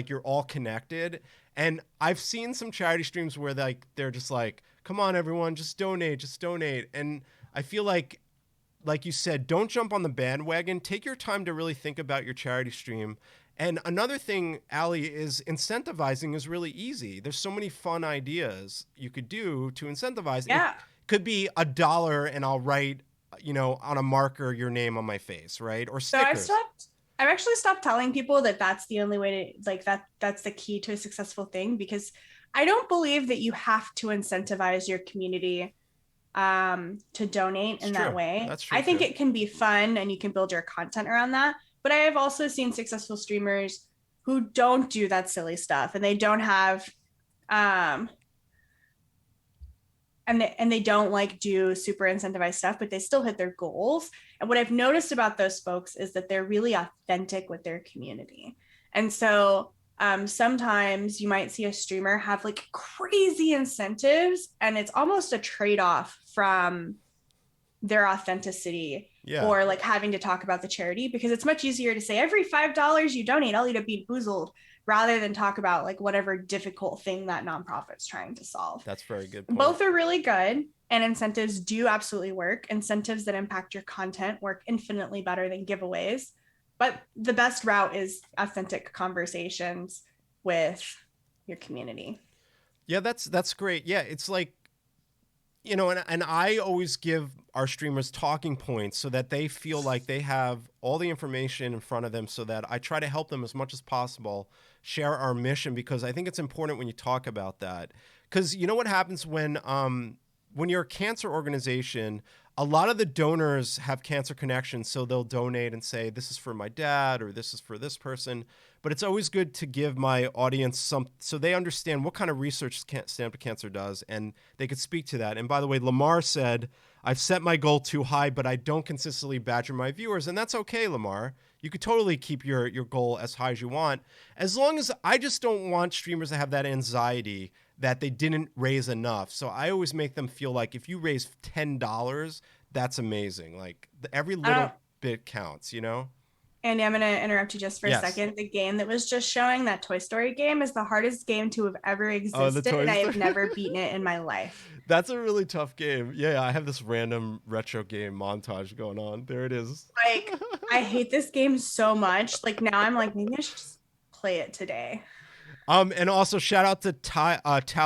you're all connected. And I've seen some charity streams where they're just like, come on everyone, just donate. And I feel like you said, don't jump on the bandwagon. Take your time to really think about your charity stream. And another thing, Allie, is incentivizing is really easy. There's so many fun ideas you could do to incentivize. It Yeah. could be $1 and I'll write, on a marker your name on my face, right? Or So stickers. I've actually stopped telling people that that's the only way to like that's the key to a successful thing, because I don't believe that you have to incentivize your community to donate It's in that true. way. That's true I think too. it can be fun and you can build your content around that. But I have also seen successful streamers who don't do that silly stuff and they don't have um, and they don't like do super incentivized stuff, but they still hit their goals. And what I've noticed about those folks is that they're really authentic with their community. And so sometimes you might see a streamer have like crazy incentives and it's almost a trade-off from their authenticity Yeah. or like having to talk about the charity, because it's much easier to say every $5 you donate, I'll eat a Bean Boozled, rather than talk about like whatever difficult thing that nonprofit's trying to solve. That's a very good point. Both are really good, and incentives do absolutely work. Incentives that impact your content work infinitely better than giveaways. But the best route is authentic conversations with your community. Yeah, that's great. Yeah, it's like, you know, and I always give our streamers talking points so that they feel like they have all the information in front of them, so that I try to help them as much as possible share our mission, because I think it's important when you talk about that. Because you know what happens when you're a cancer organization, a lot of the donors have cancer connections, so they'll donate and say, this is for my dad or this is for this person. But it's always good to give my audience some, so they understand what kind of research Stand Up to Cancer does, and they could speak to that. And by the way, Lamar said, I've set my goal too high, but I don't consistently badger my viewers. And that's okay, Lamar. You could totally keep your goal as high as you want. As long as, I just don't want streamers to have that anxiety that they didn't raise enough. So I always make them feel like if you raise $10, that's amazing. Like every I little don't bit counts, you know? Andy, I'm going to interrupt you just for a Yes. second. The game that was just showing, that Toy Story game, is the hardest game to have ever Oh, the existed, Toy and I Story. have never beaten it in my life. That's a really tough game. Yeah, I have this random retro game montage going on. There it is. Like, I hate this game so much. Like, now I'm like, maybe I should just play it today. And also shout out to Tao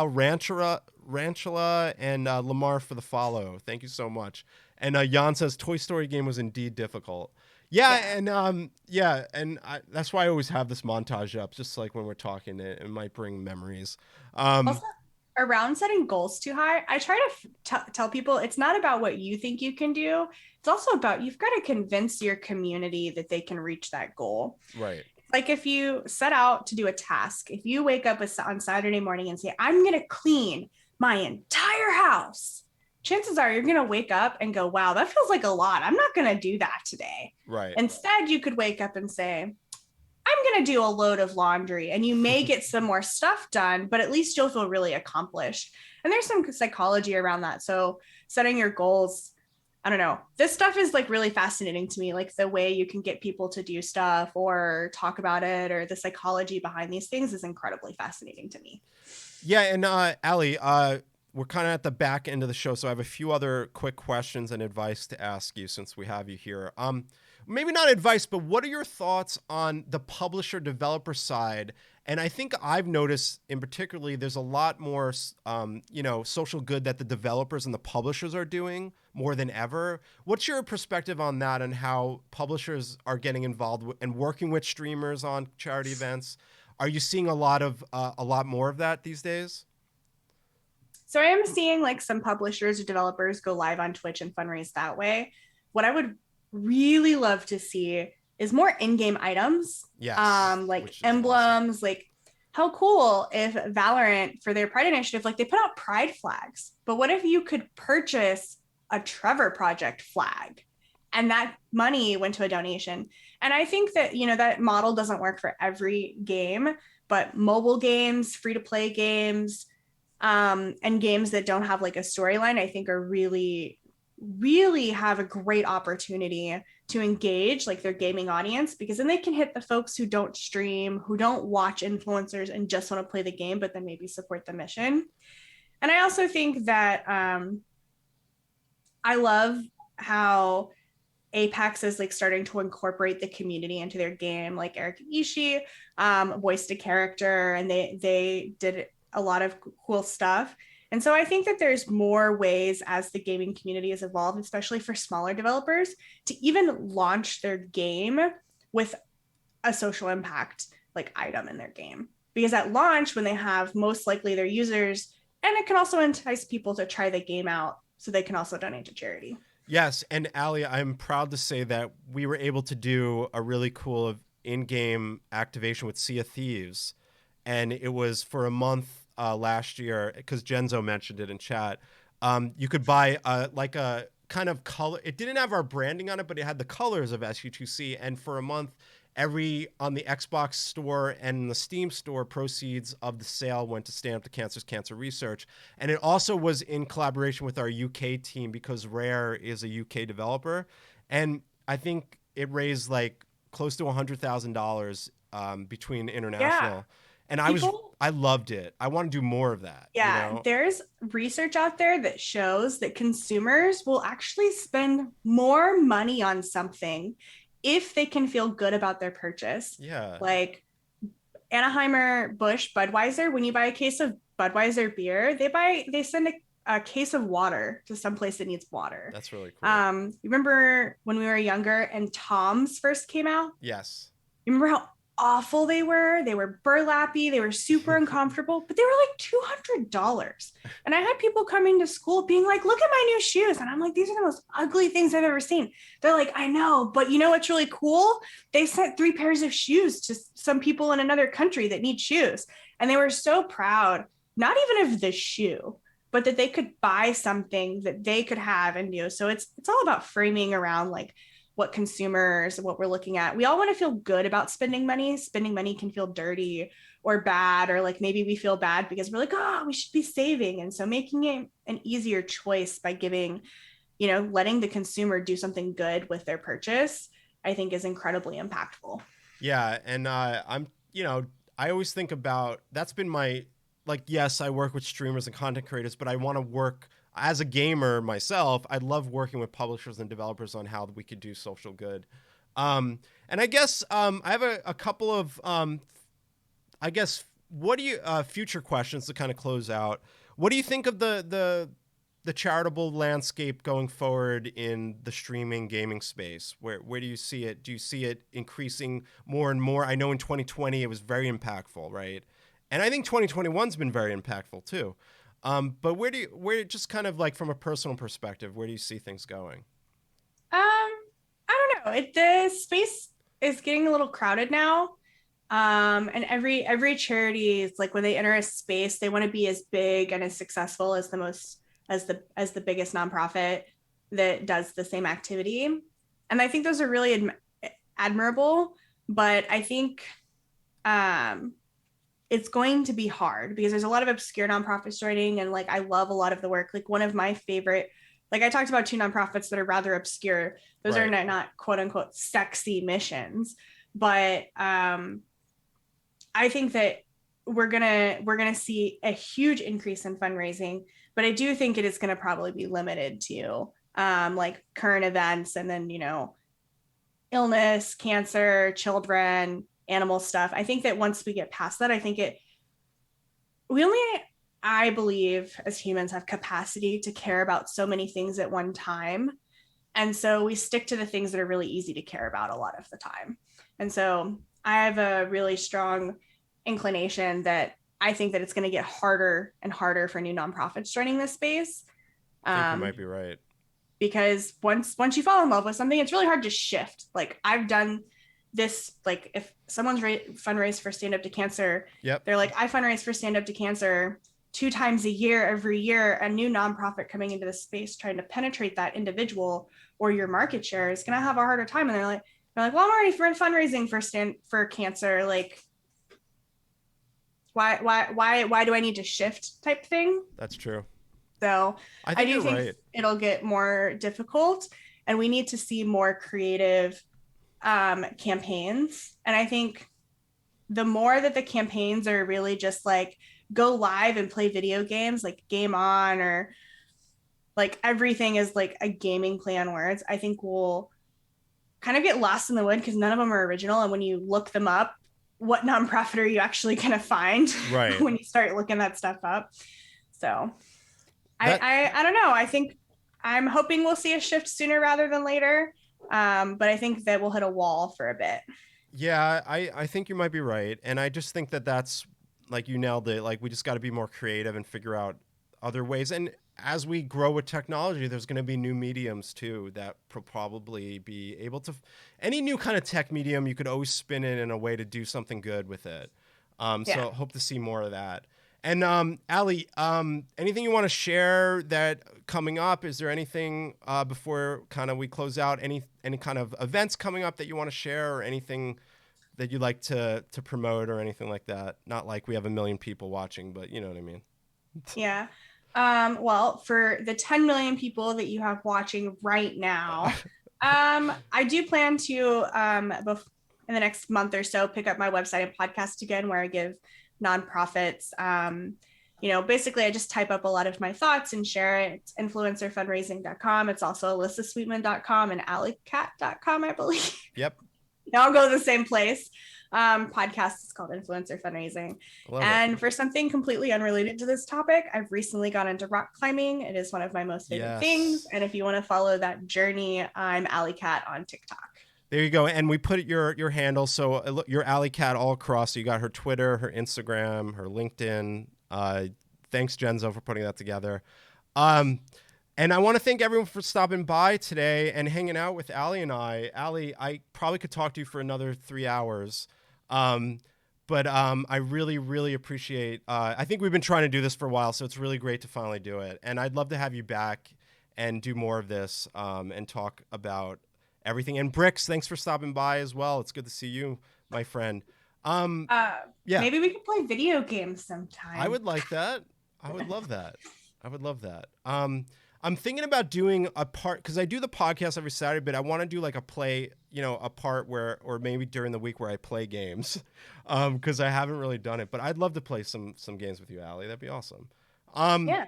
Ranchula and Lamar for the follow. Thank you so much. And Jan says Toy Story game was indeed difficult. Yeah, Yeah. and that's why I always have this montage up, just like when we're talking, it might bring memories. Um, Also, around setting goals too high, I try to tell people it's not about what you think you can do. It's also about you've got to convince your community that they can reach that goal. right. Like if you set out to do a task, if you wake up on Saturday morning and say, I'm going to clean my entire house, chances are you're going to wake up and go, wow, that feels like a lot. I'm not going to do that today. Right. Instead, you could wake up and say, I'm going to do a load of laundry, and you may get some more stuff done, but at least you'll feel really accomplished. And there's some psychology around that. So setting your goals, I don't know. This stuff is like really fascinating to me, like the way you can get people to do stuff or talk about it, or the psychology behind these things is incredibly fascinating to me. Yeah, and Allie, we're kind of at the back end of the show, so I have a few other quick questions and advice to ask you since we have you here. Maybe not advice, but what are your thoughts on the publisher developer side? And I think I've noticed, in particularly, there's a lot more, social good that the developers and the publishers are doing more than ever. What's your perspective on that, and how publishers are getting involved and working with streamers on charity events? Are you seeing a lot more of that these days? So I am seeing like some publishers or developers go live on Twitch and fundraise that way. What I would really love to see is more in-game items, Yes, like which is awesome. emblems. Like, how cool if Valorant, for their Pride Initiative, like they put out Pride flags, but what if you could purchase a Trevor Project flag, and that money went to a donation? And I think that, that model doesn't work for every game, but mobile games, free to play games, and games that don't have like a storyline, I think are really, really have a great opportunity to engage like their gaming audience, because then they can hit the folks who don't stream, who don't watch influencers and just want to play the game, but then maybe support the mission. And I also think that I love how Apex is like starting to incorporate the community into their game. Like Eric Ishii voiced a character, and they did a lot of cool stuff. And so I think that there's more ways as the gaming community has evolved, especially for smaller developers, to even launch their game with a social impact like item in their game. Because at launch, when they have most likely their users, and it can also entice people to try the game out so they can also donate to charity. Yes, and Ali, I'm proud to say that we were able to do a really cool in-game activation with Sea of Thieves, and it was for a month last year, because Genzo mentioned it in chat. You could buy like a kind of color. It didn't have our branding on it, but it had the colors of SU2C, and for a month, every on the Xbox store and the Steam store, proceeds of the sale went to Stand Up to Cancer's cancer research. And it also was in collaboration with our UK team, because Rare is a UK developer. And I think it raised like close to $100,000 between Yeah, international. And people, I loved it. I want to do more of that, you yeah, know? there's research out there that shows that consumers will actually spend more money on something if they can feel good about their purchase. Yeah. Like Anheuser Busch Budweiser, when you buy a case of Budweiser beer, they send a case of water to some place that needs water. That's really cool. You remember when we were younger and Toms first came out? Yes. You remember how awful they were? They were burlappy, they were super uncomfortable, but they were like $200. And I had people coming to school being like, look at my new shoes. And I'm like, these are the most ugly things I've ever seen. They're like, I know, but you know what's really cool? They sent 3 pairs of shoes to some people in another country that need shoes. And they were so proud, not even of the shoe, but that they could buy something that they could have and do. So it's all about framing around like what consumers, what we're looking at. We all want to feel good about spending money. Spending money can feel dirty or bad, or like maybe we feel bad because we're like, oh, we should be saving. And so making it an easier choice by giving, letting the consumer do something good with their purchase, I think is incredibly impactful. Yeah. And I always think about, that's been my, like, yes, I work with streamers and content creators, but I want to work as a gamer myself. I love working with publishers and developers on how we could do social good. And I guess I have a couple of, what do you future questions to kind of close out? What do you think of the charitable landscape going forward in the streaming gaming space? Where do you see it? Do you see it increasing more and more? I know in 2020 it was very impactful, right? And I think 2021's been very impactful too. But where just kind of like from a personal perspective, where do you see things going? I don't know. The space is getting a little crowded now. And every charity is like when they enter a space, they want to be as big and as successful as the biggest nonprofit that does the same activity. And I think those are really admirable, but I think it's going to be hard because there's a lot of obscure nonprofits joining, and like I love a lot of the work. Like one of my favorite, like I talked about 2 nonprofits that are rather obscure. Those Right. are not quote unquote sexy missions, but I think that we're gonna see a huge increase in fundraising, but I do think it is gonna probably be limited to like current events, and then illness, cancer, children, animal stuff. I think that once we get past that, I believe as humans have capacity to care about so many things at one time. And so we stick to the things that are really easy to care about a lot of the time. And so I have a really strong inclination that I think that it's going to get harder and harder for new nonprofits joining this space. I think you might be right. Because once you fall in love with something, it's really hard to shift. Like I've done this, like if someone's fundraised for Stand Up to Cancer, Yep. they're like, I fundraise for Stand Up to Cancer 2 times a year, every year. A new nonprofit coming into the space trying to penetrate that individual or your market share is going to have a harder time. And they're like, well, I'm already fundraising for cancer. Like, why do I need to shift type thing? That's true. So I do think right. It'll get more difficult, and we need to see more creative campaigns. And I think the more that the campaigns are really just like go live and play video games, like Game On, or like everything is like a gaming play on words, I think we'll kind of get lost in the wood because none of them are original. And when you look them up, what nonprofit are you actually going to find right. when you start looking that stuff up? So I don't know. I think I'm hoping we'll see a shift sooner rather than later. But I think that we'll hit a wall for a bit. Yeah, I think you might be right. And I just think that's like you nailed it. Like we just got to be more creative and figure out other ways. And as we grow with technology, there's going to be new mediums too that probably be able to, any new kind of tech medium, you could always spin it in a way to do something good with it. So hope to see more of that. And Ali, anything you want to share that coming up? Is there anything before kind of we close out? Any kind of events coming up that you want to share, or anything that you'd like to promote, or anything like that? Not like we have a million people watching, but you know what I mean. Yeah. Well, for the 10 million people that you have watching right now, I do plan to in the next month or so pick up my website and podcast again, where I give nonprofits Basically I just type up a lot of my thoughts and share it. It's influencerfundraising.com. It's also alyssasweetman.com and alleycat.com, I believe. Yep. They all go to the same place. Podcast is called Influencer Fundraising. Love it. And for something completely unrelated to this topic, I've recently gone into rock climbing. It is one of my most favorite things. And if you want to follow that journey, I'm Alley Cat on TikTok. There you go. And we put your handle. So your Alley Cat all across. So you got her Twitter, her Instagram, her LinkedIn. Thanks, Genzo, for putting that together. And I want to thank everyone for stopping by today and hanging out with Allie and I. Allie, I probably could talk to you for another 3 hours. But I really, really appreciate, I think we've been trying to do this for a while, so it's really great to finally do it. And I'd love to have you back and do more of this and talk about everything. And Bricks, thanks for stopping by as well. It's good to see you, my friend. Yeah. Maybe we could play video games sometime. I would like that. I would love that. I'm thinking about doing a part, because I do the podcast every Saturday, but I want to do like a part where, or maybe during the week where I play games, because I haven't really done it. But I'd love to play some games with you, Allie. That'd be awesome. Yeah.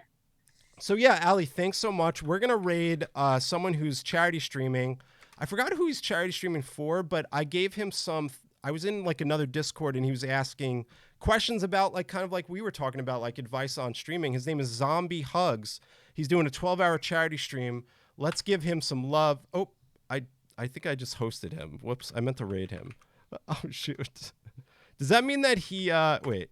So yeah, Allie, thanks so much. We're gonna raid someone who's charity streaming. I forgot who he's charity streaming for, but I gave him I was in like another Discord and he was asking questions about like kind of like we were talking about, like advice on streaming. His name is Zombie Hugs. He's doing a 12-hour charity stream. Let's give him some love. Oh, I think I just hosted him. Whoops, I meant to raid him. Oh shoot. Does that mean that he wait?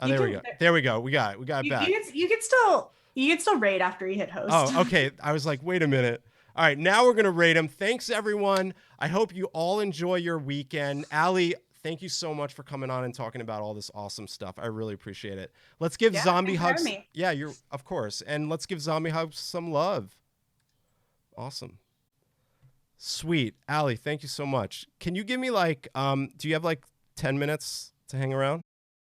Oh, there we go. There we go. We got it back. You can still raid after you hit host. Oh, okay. I was like, wait a minute. All right, now we're gonna rate him. Thanks everyone. I hope you all enjoy your weekend. Allie, thank you so much for coming on and talking about all this awesome stuff. I really appreciate it. Let's give Zombie Hugs. Yeah, you're of course. And let's give Zombie Hugs some love. Awesome. Sweet. Allie, thank you so much. Can you give me like do you have like 10 minutes to hang around?